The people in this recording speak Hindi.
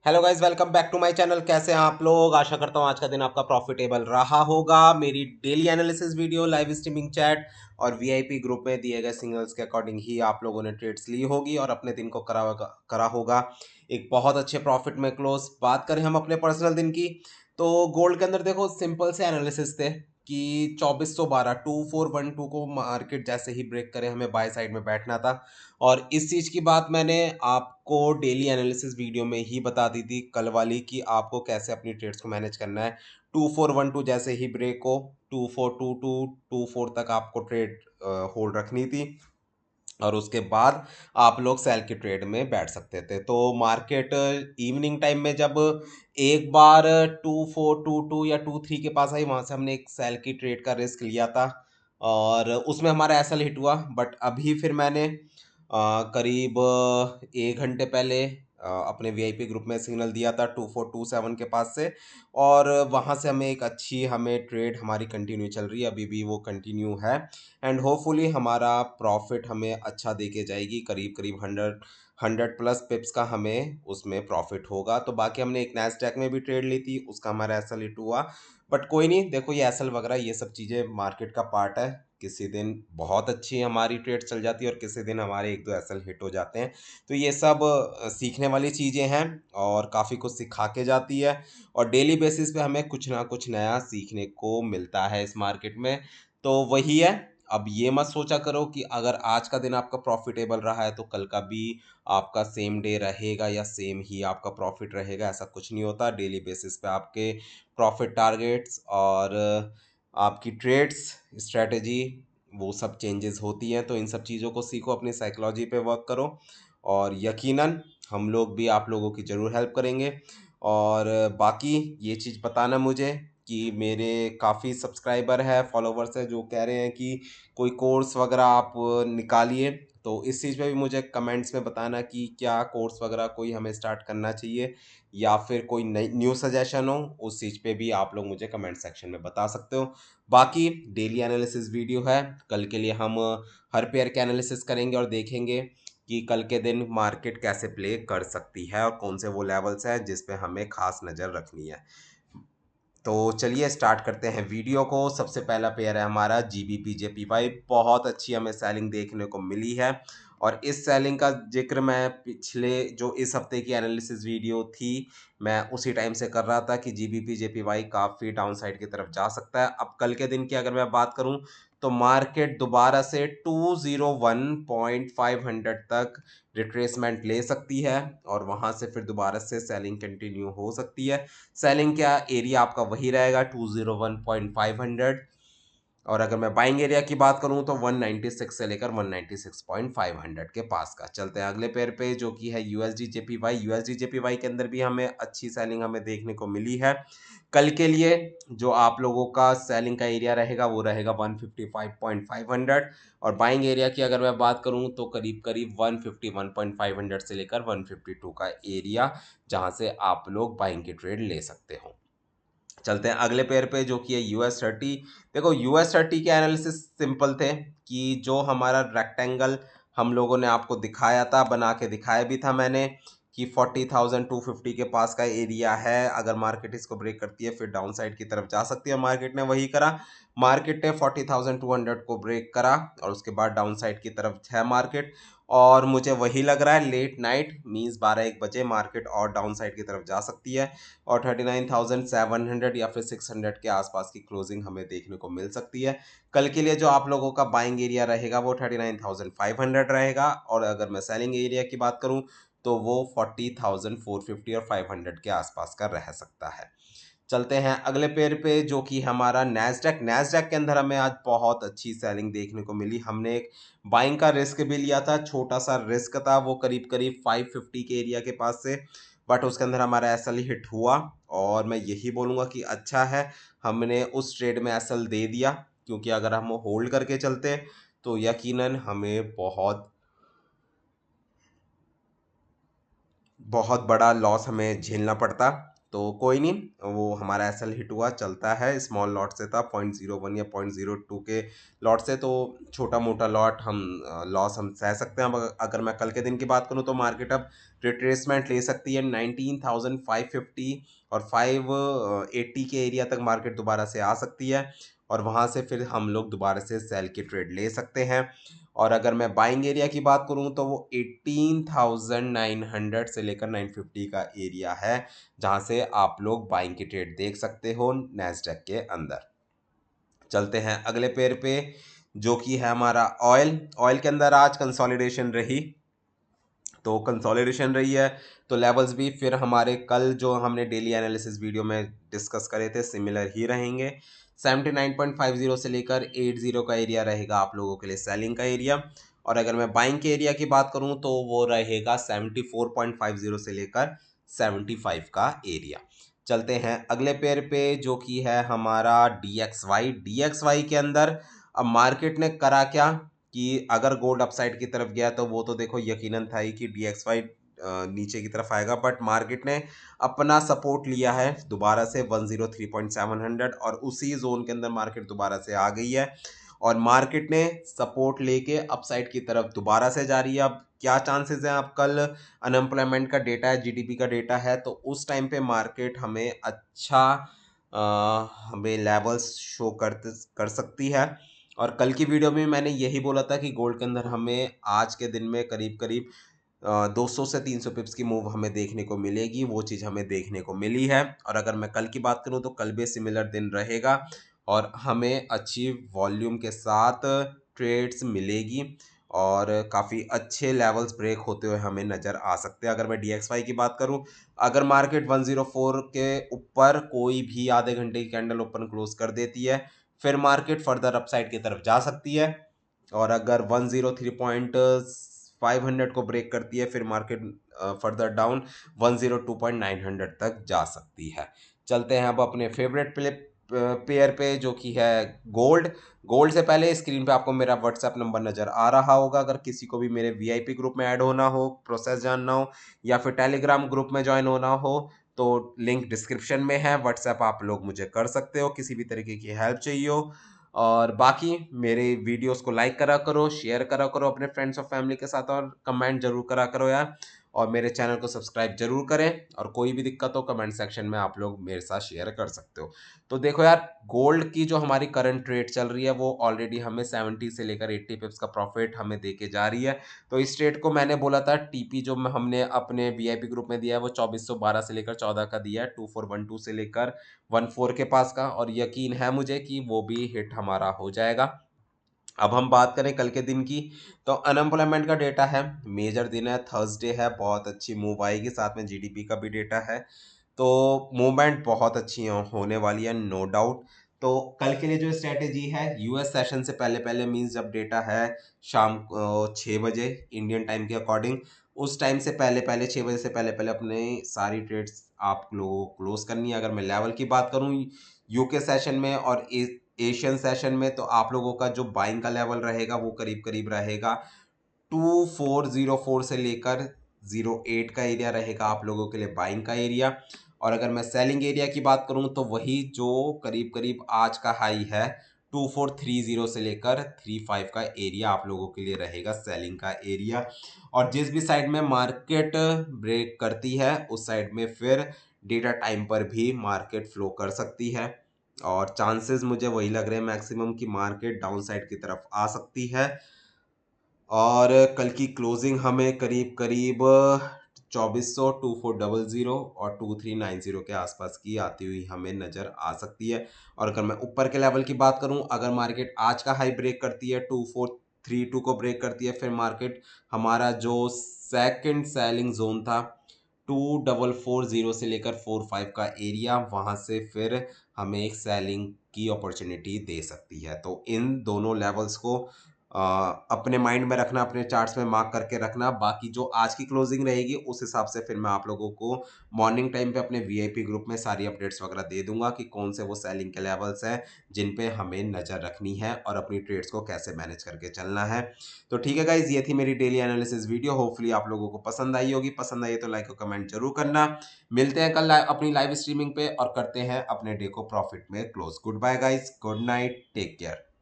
Hello guys, welcome back to my channel. कैसे हैं आप लोग? आशा करता हूँ आज का दिन आपका प्रॉफिटेबल रहा होगा। मेरी daily analysis video, live streaming chat और वीआईपी ग्रुप में दिए गए सिग्नल्स के अकॉर्डिंग ही आप लोगों ने ट्रेड्स ली होगी और अपने दिन को करा होगा एक बहुत अच्छे प्रॉफिट में क्लोज। बात करें हम अपने पर्सनल दिन की, तो गोल्ड के अंदर देखो सिंपल से एनालिसिस थे कि 2412 2412 को मार्केट जैसे ही ब्रेक करे हमें बाय साइड में बैठना था। और इस चीज़ की बात मैंने आपको डेली एनालिसिस वीडियो में ही बता दी थी कल वाली, कि आपको कैसे अपनी ट्रेड्स को मैनेज करना है। 2412 जैसे ही ब्रेक हो, 2422 24 तक आपको ट्रेड होल्ड रखनी थी और उसके बाद आप लोग सेल की ट्रेड में बैठ सकते थे। तो मार्केट इवनिंग टाइम में जब एक बार 2422 या 23 के पास आई, वहां से हमने एक सेल की ट्रेड का रिस्क लिया था और उसमें हमारा एसएल हिट हुआ। बट अभी फिर मैंने करीब 1 घंटे पहले अपने वीआईपी ग्रुप में सिग्नल दिया था 2427 के पास से, और वहां से हमें एक अच्छी हमें ट्रेड हमारी कंटिन्यू चल रही है, अभी भी वो कंटिन्यू है। एंड होपफुली हमारा प्रॉफिट हमें अच्छा दे के जाएगी, करीब करीब 100 प्लस पिप्स का हमें उसमें प्रॉफिट होगा। तो बाकी हमने एक नैस्डैक में भी ट्रेड ली थी, उसका हमारा एसएल हिट हुआ। बट कोई नहीं, देखो ये एसएल वगैरह ये सब चीज़ें मार्केट का पार्ट है। किसी दिन बहुत अच्छी हमारी ट्रेड चल जाती है और किसी दिन हमारे एक दो एसएल हिट हो जाते हैं। तो ये सब सीखने वाली चीज़ें हैं और काफ़ी कुछ सिखा के जाती है और डेली बेसिस पे हमें कुछ ना कुछ नया सीखने को मिलता है इस मार्केट में। तो वही है। अब ये मत सोचा करो कि अगर आज का दिन आपका प्रॉफिटेबल रहा है तो कल का भी आपका सेम डे रहेगा या सेम ही आपका प्रॉफिट रहेगा। ऐसा कुछ नहीं होता। डेली बेसिस पे आपके प्रॉफिट टारगेट्स और आपकी ट्रेड्स स्ट्रेटजी वो सब चेंजेस होती हैं। तो इन सब चीज़ों को सीखो, अपनी साइकोलॉजी पे वर्क करो और यकीनन हम लोग भी आप लोगों की ज़रूर हेल्प करेंगे। और बाकी ये चीज़ बताना मुझे कि मेरे काफ़ी सब्सक्राइबर है, फॉलोवर्स है, जो कह रहे हैं कि कोई कोर्स वगैरह आप निकालिए। तो इस चीज़ पे भी मुझे कमेंट्स में बताना कि क्या कोर्स वगैरह कोई हमें स्टार्ट करना चाहिए या फिर कोई नई न्यू सजेशन हो, उस चीज़ पे भी आप लोग मुझे कमेंट सेक्शन में बता सकते हो। बाकी डेली एनालिसिस वीडियो है, कल के लिए हम हर पेयर के एनालिसिस करेंगे और देखेंगे कि कल के दिन मार्केट कैसे प्ले कर सकती है और कौन से वो लेवल्स हैं जिस पे हमें खास नज़र रखनी है। तो चलिए स्टार्ट करते हैं वीडियो को। सबसे पहला पेयर है हमारा जीबीपी जेपीवाई। बहुत अच्छी हमें सेलिंग देखने को मिली है और इस सेलिंग का जिक्र मैं पिछले जो इस हफ्ते की एनालिसिस वीडियो थी मैं उसी टाइम से कर रहा था कि जीबीपी जेपीवाई काफ़ी डाउन साइड की तरफ जा सकता है। अब कल के दिन की अगर मैं बात करूं तो मार्केट दोबारा से 201.500 तक रिट्रेसमेंट ले सकती है और वहां से फिर दोबारा से सेलिंग कंटिन्यू हो सकती है। सेलिंग का एरिया आपका वही रहेगा 201.500। और अगर मैं बाइंग एरिया की बात करूं तो 196 से लेकर 196.500 के पास का। चलते हैं अगले पेयर पे जो कि है यूएसडी जेपीवाई। यूएसडी जेपीवाई के अंदर भी हमें अच्छी सेलिंग हमें देखने को मिली है। कल के लिए जो आप लोगों का सेलिंग का एरिया रहेगा वो रहेगा 155.500 और बाइंग एरिया की अगर मैं बात करूं तो करीब करीब 151.500 से लेकर 152 का एरिया, जहां से आप लोग बाइंग की ट्रेड ले सकते हो। चलते हैं अगले पेयर पे जो कि है यूएस 30। देखो यूएस 30 के एनालिसिस सिंपल थे कि जो हमारा रेक्टेंगल हम लोगों ने आपको दिखाया था, बना के दिखाया भी था मैंने, कि 40,250 के पास का एरिया है। अगर मार्केट इसको ब्रेक करती है फिर डाउन साइड की तरफ जा सकती है। मार्केट ने वही करा। मार्केट ने 40,200 को ब्रेक करा और उसके बाद डाउन साइड की तरफ है मार्केट। और मुझे वही लग रहा है लेट नाइट मीन्स 12-1 बजे मार्केट और डाउन साइड की तरफ जा सकती है और 39,700 या फिर 600 के आसपास की क्लोजिंग हमें देखने को मिल सकती है। कल के लिए जो आप लोगों का बाइंग एरिया रहेगा वो 39,500 रहेगा और अगर मैं सेलिंग एरिया की बात करूं तो वो 40,450 और 500 के आसपास का रह सकता है। चलते हैं अगले पेयर पे जो कि हमारा नैस्डैक। नैस्डैक के अंदर हमें आज बहुत अच्छी सेलिंग देखने को मिली। हमने एक बाइंग का रिस्क भी लिया था, छोटा सा रिस्क था, वो करीब करीब 550 के एरिया के पास से। बट उसके अंदर हमारा एसएल हिट हुआ और मैं यही बोलूँगा कि अच्छा है हमने उस ट्रेड में एसएल दे दिया, क्योंकि अगर हम होल्ड करके चलते तो यकीनन हमें बहुत बहुत बड़ा लॉस हमें झेलना पड़ता। तो कोई नहीं, वो हमारा एसएल हिट हुआ, चलता है। स्मॉल लॉट से था 0.01 या 0.02 के लॉट से, तो छोटा मोटा लॉट हम लॉस हम सह सकते हैं। अब अगर मैं कल के दिन की बात करूं तो मार्केट अब रिट्रेसमेंट ले सकती है 19,550 और 580 के एरिया तक मार्केट दोबारा से आ सकती है, और वहां से फिर हम लोग दोबारा से सेल की ट्रेड ले सकते हैं। और अगर मैं बाइंग एरिया की बात करूं तो वो 18,900 से लेकर 950 का एरिया है, जहां से आप लोग बाइंग की ट्रेड देख सकते हो नैस्डैक के अंदर। चलते हैं अगले पेयर पे, जो कि है हमारा ऑयल। ऑयल के अंदर आज कंसोलिडेशन रही, तो कंसोलिडेशन रही है, तो लेवल्स भी फिर हमारे कल जो हमने डेली एनालिसिस वीडियो में डिस्कस करे थे सिमिलर ही रहेंगे। 79.50 से लेकर 80 का एरिया रहेगा आप लोगों के लिए सेलिंग का एरिया। और अगर मैं बाइंग के एरिया की बात करूं तो वो रहेगा 74.50 से लेकर 75 का एरिया। चलते हैं अगले पेयर पे, जो कि है हमारा DXY। DXY के अंदर अब मार्केट ने करा क्या कि अगर गोल्ड अपसाइड की तरफ गया तो वो तो देखो यकीनन था ही कि DXY नीचे की तरफ आएगा, बट मार्केट ने अपना सपोर्ट लिया है दोबारा से 103.700, और उसी जोन के अंदर मार्केट दोबारा से आ गई है, और मार्केट ने सपोर्ट लेके अपसाइड की तरफ दोबारा से जा रही है। अब क्या चांसेस हैं, अब कल अनएम्प्लॉयमेंट का डेटा है, जीडीपी का डेटा है, तो उस टाइम पे मार्केट हमें अच्छा हमें लेवल्स शो कर सकती है। और कल की वीडियो में मैंने यही बोला था कि गोल्ड के अंदर हमें आज के दिन में करीब करीब 200 से 300 पिप्स की मूव हमें देखने को मिलेगी, वो चीज़ हमें देखने को मिली है। और अगर मैं कल की बात करूं तो कल भी सिमिलर दिन रहेगा, और हमें अच्छी वॉल्यूम के साथ ट्रेड्स मिलेगी, और काफ़ी अच्छे लेवल्स ब्रेक होते हुए हमें नज़र आ सकते हैं। अगर मैं DXY की बात करूं, अगर मार्केट 104 के ऊपर कोई भी आधे घंटे की कैंडल ओपन क्लोज कर देती है, फिर मार्केट फर्दर अपसाइड की तरफ जा सकती है। और अगर 103.500 को ब्रेक करती है, फिर मार्केट फर्दर डाउन 102.900 तक जा सकती है। चलते हैं अब अपने फेवरेट पेयर पे, जो कि है गोल्ड। गोल्ड से पहले स्क्रीन पे आपको मेरा व्हाट्सएप नंबर नज़र आ रहा होगा। अगर किसी को भी मेरे VIP ग्रुप में ऐड होना हो, प्रोसेस जानना हो, या फिर टेलीग्राम ग्रुप में ज्वाइन होना हो, तो लिंक डिस्क्रिप्शन में है। व्हाट्सएप आप लोग मुझे कर सकते हो, किसी भी तरीके की हेल्प चाहिए हो। और बाकी मेरे वीडियोस को लाइक करा करो, शेयर करा करो अपने फ्रेंड्स और फैमिली के साथ, और कमेंट जरूर करा करो यार। और मेरे चैनल को सब्सक्राइब जरूर करें, और कोई भी दिक्कत हो कमेंट सेक्शन में आप लोग मेरे साथ शेयर कर सकते हो। तो देखो यार, गोल्ड की जो हमारी करंट रेट चल रही है वो ऑलरेडी हमें 70 से लेकर 80 पिप्स का प्रॉफिट हमें देके जा रही है। तो इस ट्रेड को मैंने बोला था, टीपी जो हमने अपने VIP ग्रुप में दिया है वो 2412 से लेकर 14 का दिया है, 2412 से लेकर 14 के पास का, और यकीन है मुझे कि वो भी हिट हमारा हो जाएगा। अब हम बात करें कल के दिन की, तो अनएम्प्लॉयमेंट का डेटा है, मेजर दिन है, थर्सडे है, बहुत अच्छी मूव आएगी, साथ में जीडीपी का भी डेटा है, तो मूवमेंट बहुत अच्छी होने वाली है, नो डाउट। तो कल के लिए जो स्ट्रेटेजी है, यूएस सेशन से पहले पहले, मींस जब डेटा है शाम को 6 बजे इंडियन टाइम के अकॉर्डिंग, उस टाइम से पहले पहले 6 बजे से पहले पहले अपने सारी ट्रेड्स आप लोगों को क्लोज करनी है। अगर मैं लेवल की बात करूं, यूके सेशन में और एशियन सेशन में, तो आप लोगों का जो बाइंग का लेवल रहेगा वो करीब करीब रहेगा 2404 से लेकर 08 का एरिया रहेगा आप लोगों के लिए बाइंग का एरिया। और अगर मैं सेलिंग एरिया की बात करूं तो वही जो करीब करीब आज का हाई है 2430 से लेकर 35 का एरिया आप लोगों के लिए रहेगा सेलिंग का एरिया। और जिस भी साइड में मार्केट ब्रेक करती है उस साइड में फिर डेटा टाइम पर भी मार्केट फ्लो कर सकती है, और चांसेस मुझे वही लग रहे हैं मैक्सिमम कि मार्केट डाउन साइड की तरफ आ सकती है। और कल की क्लोजिंग हमें करीब करीब 2400, 2400 और 2390 के आसपास की आती हुई हमें नज़र आ सकती है। और अगर मैं ऊपर के लेवल की बात करूं, अगर मार्केट आज का हाई ब्रेक करती है 2432 को ब्रेक करती है, फिर मार्केट हमारा जो सेकंड सेलिंग जोन था 2440 से लेकर 45 का एरिया, वहां से फिर हमें एक सेलिंग की अपॉर्चुनिटी दे सकती है। तो इन दोनों लेवल्स को अपने माइंड में रखना, अपने चार्ट्स में मार्क करके रखना। बाकी जो आज की क्लोजिंग रहेगी उस हिसाब से फिर मैं आप लोगों को मॉर्निंग टाइम पे अपने वीआईपी ग्रुप में सारी अपडेट्स वगैरह दे दूंगा कि कौन से वो सेलिंग के लेवल्स हैं जिन पे हमें नज़र रखनी है और अपनी ट्रेड्स को कैसे मैनेज करके चलना है। तो ठीक है गाइज, ये थी मेरी डेली एनालिसिस वीडियो। होपफुली आप लोगों को पसंद आई होगी। पसंद आई तो लाइक और कमेंट जरूर करना। मिलते हैं कल अपनी लाइव स्ट्रीमिंग पे और करते हैं अपने डे को प्रॉफिट में close. Good bye guys, good night, take care.